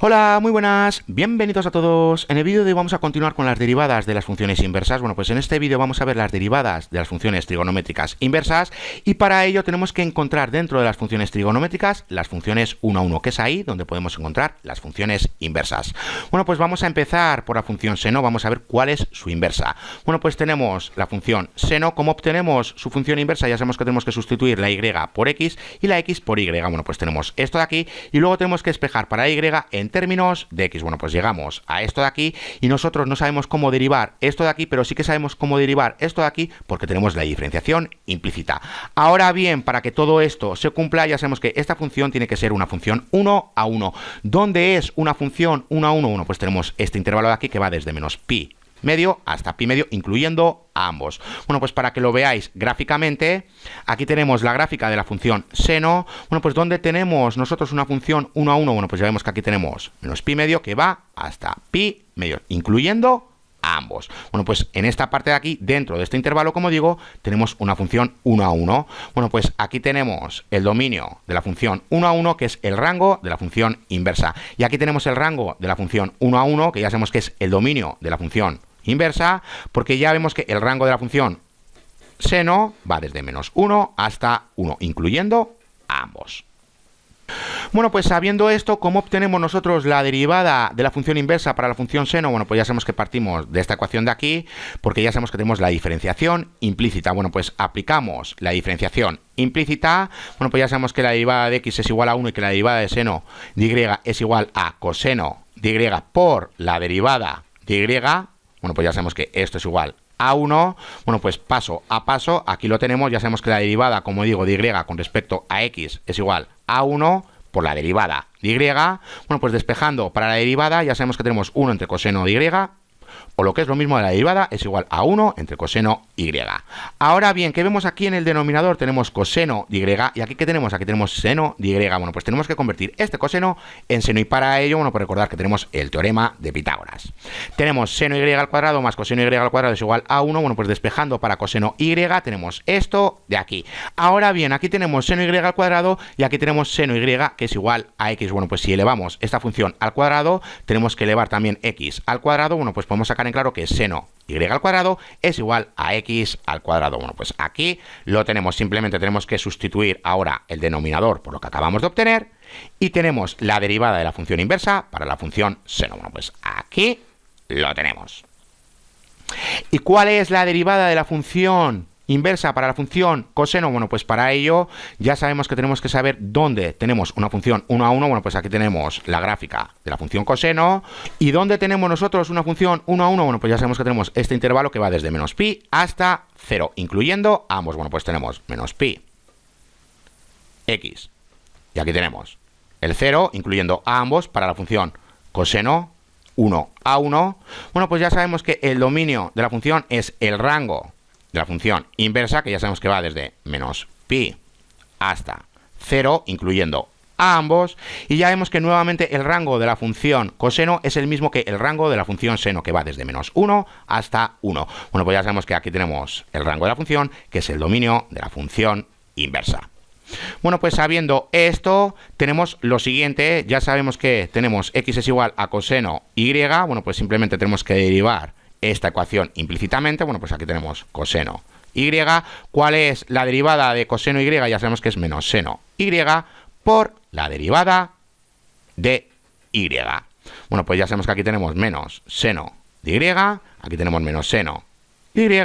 Hola, muy buenas, bienvenidos a todos. En el vídeo de hoy vamos a continuar con las derivadas de las funciones inversas. Bueno, pues en este vídeo vamos a ver las derivadas de las funciones trigonométricas inversas y para ello tenemos que encontrar dentro de las funciones trigonométricas las funciones 1 a 1, que es ahí donde podemos encontrar las funciones inversas. Bueno, pues vamos a empezar por la función seno, vamos a ver cuál es su inversa. Bueno, pues tenemos la función seno. ¿Cómo obtenemos su función inversa? Ya sabemos que tenemos que sustituir la y por x y la x por y. Bueno, pues tenemos esto de aquí y luego tenemos que despejar para y en términos de x. Bueno, pues llegamos a esto de aquí y nosotros no sabemos cómo derivar esto de aquí, pero sí que sabemos cómo derivar esto de aquí porque tenemos la diferenciación implícita. Ahora bien, para que todo esto se cumpla, ya sabemos que esta función tiene que ser una función 1 a 1. ¿Dónde es una función 1 a 1? Bueno, pues tenemos este intervalo de aquí que va desde menos pi medio hasta pi medio, incluyendo a ambos. Bueno, pues para que lo veáis gráficamente, aquí tenemos la gráfica de la función seno. Bueno, pues ¿dónde tenemos nosotros una función 1 a 1? Bueno, pues ya vemos que aquí tenemos menos pi medio que va hasta pi medio, incluyendo a ambos. Bueno, pues en esta parte de aquí, dentro de este intervalo, como digo, tenemos una función 1 a 1. Bueno, pues aquí tenemos el dominio de la función 1 a 1, que es el rango de la función inversa. Y aquí tenemos el rango de la función 1 a 1, que ya sabemos que es el dominio de la función inversa, porque ya vemos que el rango de la función seno va desde menos 1 hasta 1, incluyendo a ambos. Bueno, pues sabiendo esto, ¿cómo obtenemos nosotros la derivada de la función inversa para la función seno? Bueno, pues ya sabemos que partimos de esta ecuación de aquí, porque ya sabemos que tenemos la diferenciación implícita. Bueno, pues aplicamos la diferenciación implícita. Bueno, pues ya sabemos que la derivada de x es igual a 1 y que la derivada de seno de y es igual a coseno de y por la derivada de y. Bueno, pues ya sabemos que esto es igual a 1. Bueno, pues paso a paso, aquí lo tenemos. Ya sabemos que la derivada, como digo, de y con respecto a x es igual a 1 por la derivada de y. Bueno, pues despejando para la derivada, ya sabemos que tenemos 1 entre coseno de y, o lo que es lo mismo de la derivada, es igual a 1 entre coseno y. Ahora bien, ¿qué vemos aquí en el denominador? Tenemos coseno de y, y aquí ¿qué tenemos? Aquí tenemos seno de y. Bueno, pues tenemos que convertir este coseno en seno, y para ello, bueno, pues recordar que tenemos el teorema de Pitágoras. Tenemos seno y al cuadrado más coseno y al cuadrado es igual a 1. Bueno, pues despejando para coseno y tenemos esto de aquí. Ahora bien, aquí tenemos seno y al cuadrado y aquí tenemos seno y que es igual a x. Bueno, pues si elevamos esta función al cuadrado, tenemos que elevar también x al cuadrado. Bueno, pues podemos sacar en claro que seno y al cuadrado es igual a x al cuadrado. Bueno, pues aquí lo tenemos. Simplemente tenemos que sustituir ahora el denominador por lo que acabamos de obtener y tenemos la derivada de la función inversa para la función seno. Bueno, pues aquí lo tenemos. ¿Y cuál es la derivada de la función inversa para la función coseno? Bueno, pues para ello ya sabemos que tenemos que saber dónde tenemos una función 1 a 1. Bueno, pues aquí tenemos la gráfica de la función coseno. ¿Y dónde tenemos nosotros una función 1 a 1? Bueno, pues ya sabemos que tenemos este intervalo que va desde menos pi hasta 0, incluyendo ambos. Bueno, pues tenemos menos pi x y aquí tenemos el 0, incluyendo a ambos para la función coseno 1 a 1. Bueno, pues ya sabemos que el dominio de la función es el rango de la función inversa, que ya sabemos que va desde menos pi hasta 0, incluyendo a ambos, y ya vemos que nuevamente el rango de la función coseno es el mismo que el rango de la función seno, que va desde menos 1 hasta 1. Bueno, pues ya sabemos que aquí tenemos el rango de la función, que es el dominio de la función inversa. Bueno, pues sabiendo esto, tenemos lo siguiente. Ya sabemos que tenemos x es igual a coseno y. Bueno, pues simplemente tenemos que derivar esta ecuación implícitamente. Bueno, pues aquí tenemos coseno y. ¿Cuál es la derivada de coseno y? Ya sabemos que es menos seno y por la derivada de y. Bueno, pues ya sabemos que aquí tenemos menos seno de y, aquí tenemos menos seno de y,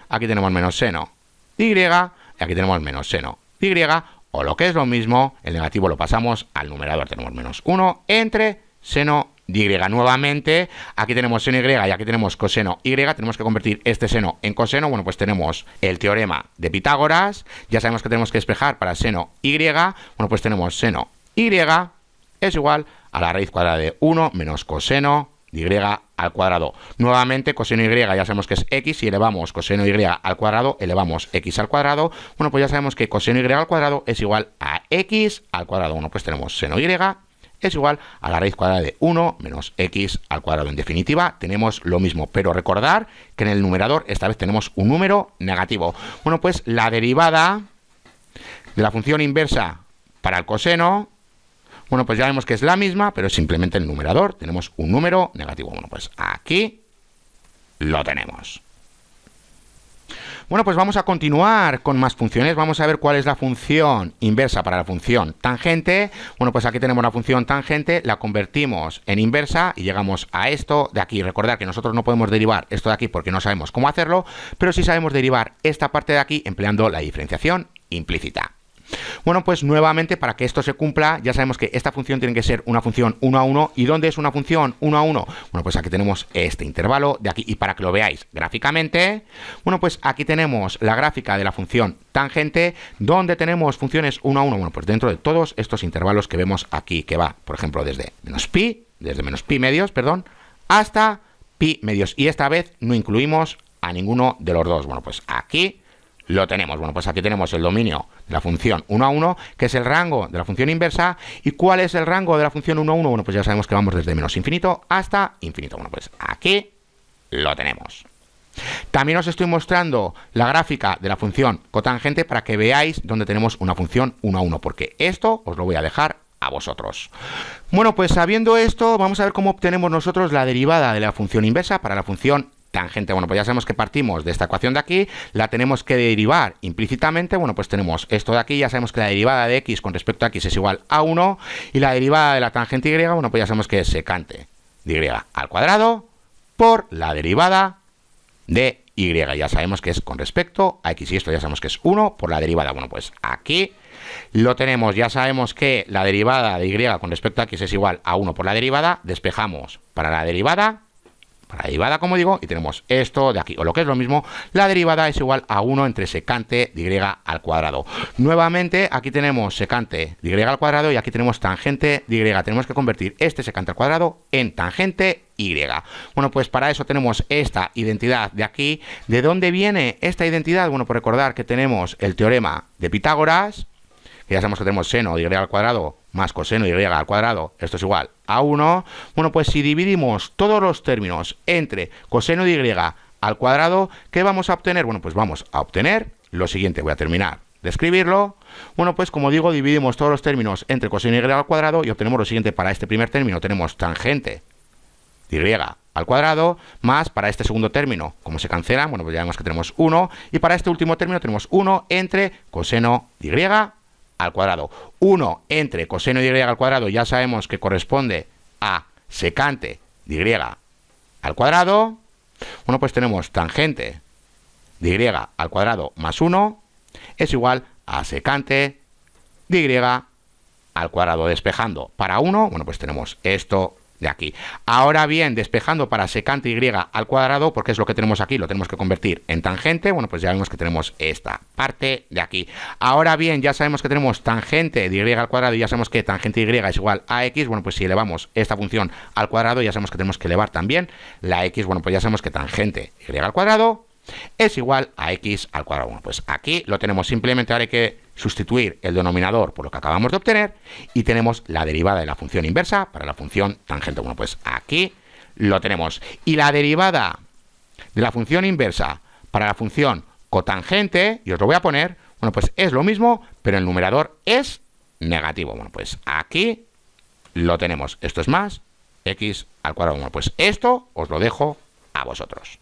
aquí tenemos menos seno de y, y aquí tenemos menos seno de y, o lo que es lo mismo, el negativo lo pasamos al numerador. Tenemos menos 1 entre seno de y. Nuevamente, aquí tenemos seno y aquí tenemos coseno y. Tenemos que convertir este seno en coseno. Bueno, pues tenemos el teorema de Pitágoras. Ya sabemos que tenemos que despejar para seno y. Bueno, pues tenemos seno y es igual a la raíz cuadrada de 1 menos coseno de y al cuadrado. Nuevamente, coseno y ya sabemos que es x. Si elevamos coseno y al cuadrado, elevamos x al cuadrado. Bueno, pues ya sabemos que coseno y al cuadrado es igual a x al cuadrado. Bueno, pues tenemos seno y es igual a la raíz cuadrada de 1 menos x al cuadrado. En definitiva, tenemos lo mismo, pero recordar que en el numerador esta vez tenemos un número negativo. Bueno, pues la derivada de la función inversa para el coseno, Bueno, pues ya vemos que es la misma, pero simplemente el numerador tenemos un número negativo. Bueno, pues aquí lo tenemos. Bueno, pues vamos a continuar con más funciones. Vamos a ver cuál es la función inversa para la función tangente. Bueno, pues aquí tenemos la función tangente, la convertimos en inversa y llegamos a esto de aquí. Recordad que nosotros no podemos derivar esto de aquí porque no sabemos cómo hacerlo, pero sí sabemos derivar esta parte de aquí empleando la diferenciación implícita. Bueno, pues nuevamente para que esto se cumpla ya sabemos que esta función tiene que ser una función 1 a 1. ¿Y dónde es una función 1 a 1? Bueno, pues aquí tenemos este intervalo de aquí. Y para que lo veáis gráficamente, bueno, pues aquí tenemos la gráfica de la función tangente, donde tenemos funciones 1 a 1. Bueno, pues dentro de todos estos intervalos que vemos aquí, que va, por ejemplo, desde menos pi medios, perdón, hasta pi medios. Y esta vez no incluimos a ninguno de los dos. Bueno, pues aquí lo tenemos. Bueno, pues aquí tenemos el dominio de la función 1 a 1, que es el rango de la función inversa. ¿Y cuál es el rango de la función 1 a 1? Bueno, pues ya sabemos que vamos desde menos infinito hasta infinito. Bueno, pues aquí lo tenemos. También os estoy mostrando la gráfica de la función cotangente para que veáis dónde tenemos una función 1 a 1, porque esto os lo voy a dejar a vosotros. Bueno, pues sabiendo esto, vamos a ver cómo obtenemos nosotros la derivada de la función inversa para la función tangente. Bueno, pues ya sabemos que partimos de esta ecuación de aquí, la tenemos que derivar implícitamente. Bueno, pues tenemos esto de aquí, ya sabemos que la derivada de x con respecto a x es igual a 1, y la derivada de la tangente y, bueno, pues ya sabemos que es secante de y al cuadrado por la derivada de y. Ya sabemos que es con respecto a x, y esto ya sabemos que es 1 por la derivada. Bueno, pues aquí lo tenemos. Ya sabemos que la derivada de y con respecto a x es igual a 1 por la derivada. Despejamos para la derivada, como digo, y tenemos esto de aquí. O lo que es lo mismo, la derivada es igual a 1 entre secante de y al cuadrado. Nuevamente, aquí tenemos secante de y al cuadrado y aquí tenemos tangente de y. Tenemos que convertir este secante al cuadrado en tangente y. Bueno, pues para eso tenemos esta identidad de aquí. ¿De dónde viene esta identidad? Bueno, por recordar que tenemos el teorema de Pitágoras, que ya sabemos que tenemos seno de y al cuadrado más coseno de y al cuadrado, esto es igual a 1. Bueno, pues si dividimos todos los términos entre coseno de y al cuadrado, ¿qué vamos a obtener? Bueno, pues vamos a obtener lo siguiente. Voy a terminar de escribirlo. Bueno, pues como digo, dividimos todos los términos entre coseno de y al cuadrado y obtenemos lo siguiente. Para este primer término tenemos tangente de y al cuadrado, más para este segundo término, como se cancelan, bueno, pues ya vemos que tenemos 1, y para este último término tenemos 1 entre coseno de y al cuadrado. 1 entre coseno de y al cuadrado ya sabemos que corresponde a secante de y al cuadrado. Bueno, pues tenemos tangente de y al cuadrado más 1 es igual a secante de y al cuadrado. Despejando para 1, bueno, pues tenemos esto de aquí. Ahora bien, despejando para secante y al cuadrado, porque es lo que tenemos aquí, lo tenemos que convertir en tangente. Bueno, pues ya vemos que tenemos esta parte de aquí. Ahora bien, ya sabemos que tenemos tangente de y al cuadrado y ya sabemos que tangente y es igual a x. Bueno, pues si elevamos esta función al cuadrado, ya sabemos que tenemos que elevar también la x. Bueno, pues ya sabemos que tangente y al cuadrado es igual a x al cuadrado. Bueno, pues aquí lo tenemos. Simplemente ahora hay que sustituir el denominador por lo que acabamos de obtener y tenemos la derivada de la función inversa para la función tangente. Bueno, pues aquí lo tenemos. Y la derivada de la función inversa para la función cotangente, y os lo voy a poner, bueno, pues es lo mismo, pero el numerador es negativo. Bueno, pues aquí lo tenemos. Esto es más x al cuadrado. Bueno, pues esto os lo dejo a vosotros.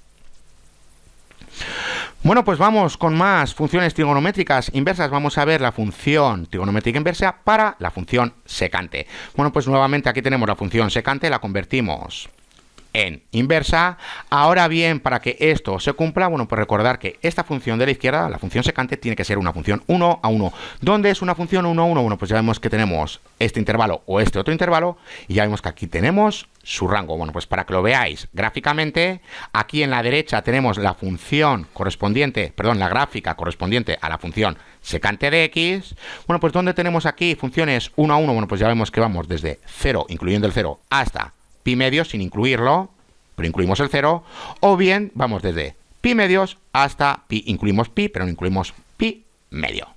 Bueno, pues vamos con más funciones trigonométricas inversas. Vamos a ver la función trigonométrica inversa para la función secante. Bueno, pues nuevamente aquí tenemos la función secante, la convertimos en inversa. Ahora bien, para que esto se cumpla, bueno, pues recordar que esta función de la izquierda, la función secante, tiene que ser una función 1 a 1. ¿Dónde es una función 1 a 1? Bueno, pues ya vemos que tenemos este intervalo o este otro intervalo y ya vemos que aquí tenemos su rango. Bueno, pues para que lo veáis gráficamente, aquí en la derecha tenemos la función correspondiente, perdón, la gráfica correspondiente a la función secante de x. Bueno, pues ¿dónde tenemos aquí funciones 1 a 1? Bueno, pues ya vemos que vamos desde 0, incluyendo el 0, hasta pi medios sin incluirlo, pero incluimos el 0, o bien vamos desde pi medios hasta pi, incluimos pi, pero no incluimos pi medio.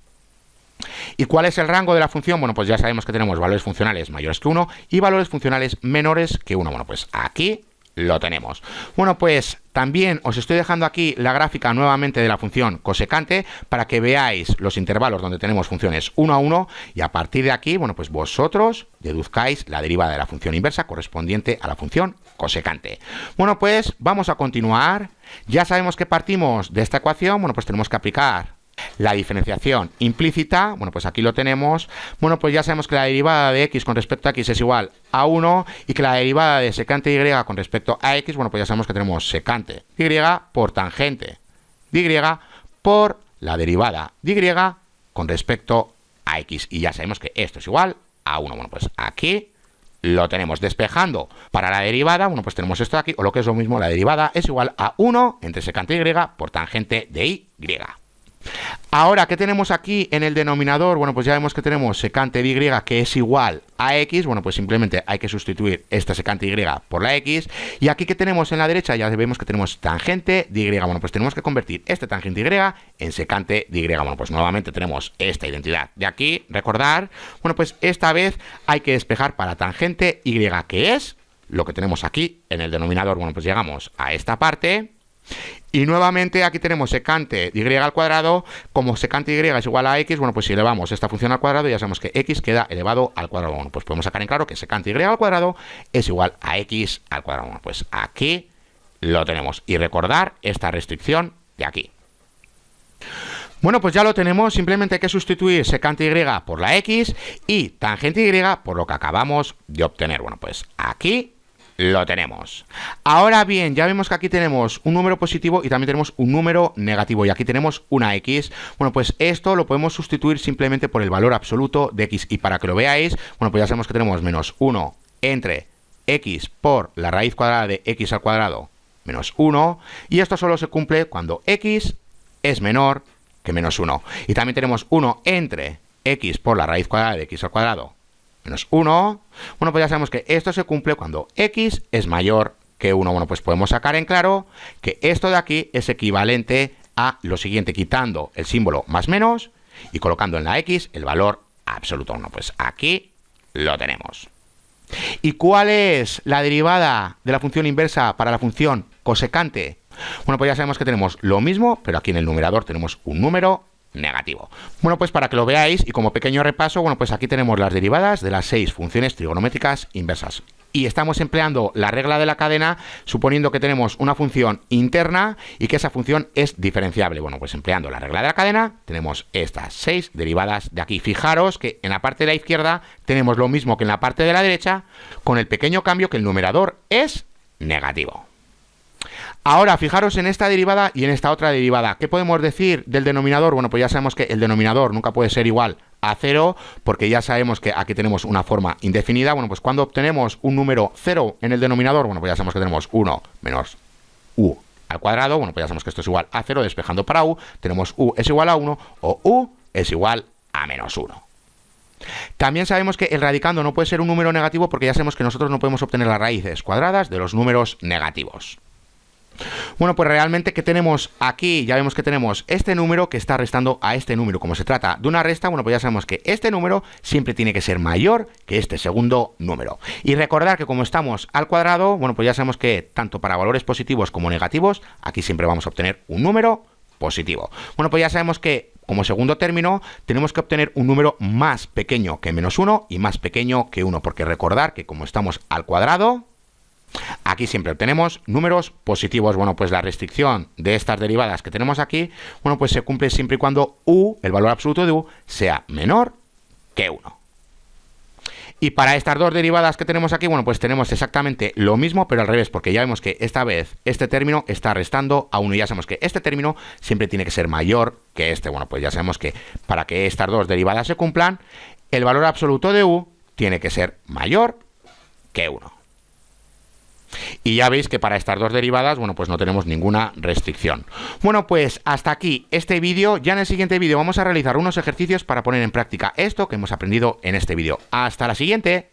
¿Y cuál es el rango de la función? Bueno, pues ya sabemos que tenemos valores funcionales mayores que 1 y valores funcionales menores que 1. Bueno, pues aquí lo tenemos. Bueno, pues también os estoy dejando aquí la gráfica nuevamente de la función cosecante para que veáis los intervalos donde tenemos funciones 1 a 1 y a partir de aquí, bueno, pues vosotros deduzcáis la derivada de la función inversa correspondiente a la función cosecante. Bueno, pues vamos a continuar. Ya sabemos que partimos de esta ecuación, bueno, pues tenemos que aplicar la diferenciación implícita, bueno, pues aquí lo tenemos. Bueno, pues ya sabemos que la derivada de x con respecto a x es igual a 1 y que la derivada de secante y con respecto a x, bueno, pues ya sabemos que tenemos secante y por tangente de y por la derivada de y con respecto a x. Y ya sabemos que esto es igual a 1. Bueno, pues aquí lo tenemos. Despejando para la derivada, bueno, pues tenemos esto de aquí, o lo que es lo mismo, la derivada es igual a 1 entre secante y por tangente de y. Ahora, ¿qué tenemos aquí en el denominador? Bueno, pues ya vemos que tenemos secante de y que es igual a x. Bueno, pues simplemente hay que sustituir esta secante y por la x. Y aquí que tenemos en la derecha, ya vemos que tenemos tangente de y. Bueno, pues tenemos que convertir este tangente y en secante de y. Bueno, pues nuevamente tenemos esta identidad de aquí. Recordar, bueno, pues esta vez hay que despejar para tangente y, que es lo que tenemos aquí en el denominador. Bueno, pues llegamos a esta parte. Y nuevamente aquí tenemos secante de y al cuadrado. Como secante de y es igual a x, bueno, pues si elevamos esta función al cuadrado, ya sabemos que x queda elevado al cuadrado. Bueno, pues podemos sacar en claro que secante de y al cuadrado es igual a x al cuadrado. Bueno, pues aquí lo tenemos. Y recordar esta restricción de aquí. Bueno, pues ya lo tenemos. Simplemente hay que sustituir secante y por la x y tangente y por lo que acabamos de obtener. Bueno, pues aquí lo tenemos. Ahora bien, ya vemos que aquí tenemos un número positivo y también tenemos un número negativo. Y aquí tenemos una x. Bueno, pues esto lo podemos sustituir simplemente por el valor absoluto de x. Y para que lo veáis, bueno, pues ya sabemos que tenemos menos 1 entre x por la raíz cuadrada de x al cuadrado menos 1. Y esto solo se cumple cuando x es menor que menos 1. Y también tenemos 1 entre x por la raíz cuadrada de x al cuadrado menos 1. Bueno, pues ya sabemos que esto se cumple cuando x es mayor que 1. Bueno, pues podemos sacar en claro que esto de aquí es equivalente a lo siguiente, quitando el símbolo más menos y colocando en la x el valor absoluto. Bueno, pues aquí lo tenemos. ¿Y cuál es la derivada de la función inversa para la función cosecante? Bueno, pues ya sabemos que tenemos lo mismo, pero aquí en el numerador tenemos un número negativo. Bueno, pues para que lo veáis y como pequeño repaso, bueno, pues aquí tenemos las derivadas de las 6 funciones trigonométricas inversas. Y estamos empleando la regla de la cadena, suponiendo que tenemos una función interna y que esa función es diferenciable. Bueno, pues empleando la regla de la cadena, tenemos estas 6 derivadas de aquí. Fijaros que en la parte de la izquierda tenemos lo mismo que en la parte de la derecha, con el pequeño cambio que el numerador es negativo. Ahora, fijaros en esta derivada y en esta otra derivada. ¿Qué podemos decir del denominador? Bueno, pues ya sabemos que el denominador nunca puede ser igual a 0, porque ya sabemos que aquí tenemos una forma indefinida. Bueno, pues cuando obtenemos un número 0 en el denominador, bueno, pues ya sabemos que tenemos 1 menos u al cuadrado. Bueno, pues ya sabemos que esto es igual a 0, despejando para u, tenemos u es igual a 1 o u es igual a menos 1. También sabemos que el radicando no puede ser un número negativo porque ya sabemos que nosotros no podemos obtener las raíces cuadradas de los números negativos. Bueno, pues realmente, ¿qué tenemos aquí? Ya vemos que tenemos este número que está restando a este número. Como se trata de una resta, bueno, pues ya sabemos que este número siempre tiene que ser mayor que este segundo número. Y recordar que como estamos al cuadrado, bueno, pues ya sabemos que tanto para valores positivos como negativos, aquí siempre vamos a obtener un número positivo. Bueno, pues ya sabemos que como segundo término tenemos que obtener un número más pequeño que menos 1 y más pequeño que 1, porque recordar que como estamos al cuadrado, aquí siempre obtenemos números positivos. Bueno, pues la restricción de estas derivadas que tenemos aquí, bueno, pues se cumple siempre y cuando u, el valor absoluto de u, sea menor que 1. Y para estas dos derivadas que tenemos aquí, bueno, pues tenemos exactamente lo mismo, pero al revés, porque ya vemos que esta vez este término está restando a 1 y ya sabemos que este término siempre tiene que ser mayor que este. Bueno, pues ya sabemos que para que estas dos derivadas se cumplan, el valor absoluto de u tiene que ser mayor que 1. Y ya veis que para estas dos derivadas, bueno, pues no tenemos ninguna restricción. Bueno, pues hasta aquí este vídeo. Ya en el siguiente vídeo vamos a realizar unos ejercicios para poner en práctica esto que hemos aprendido en este vídeo. ¡Hasta la siguiente!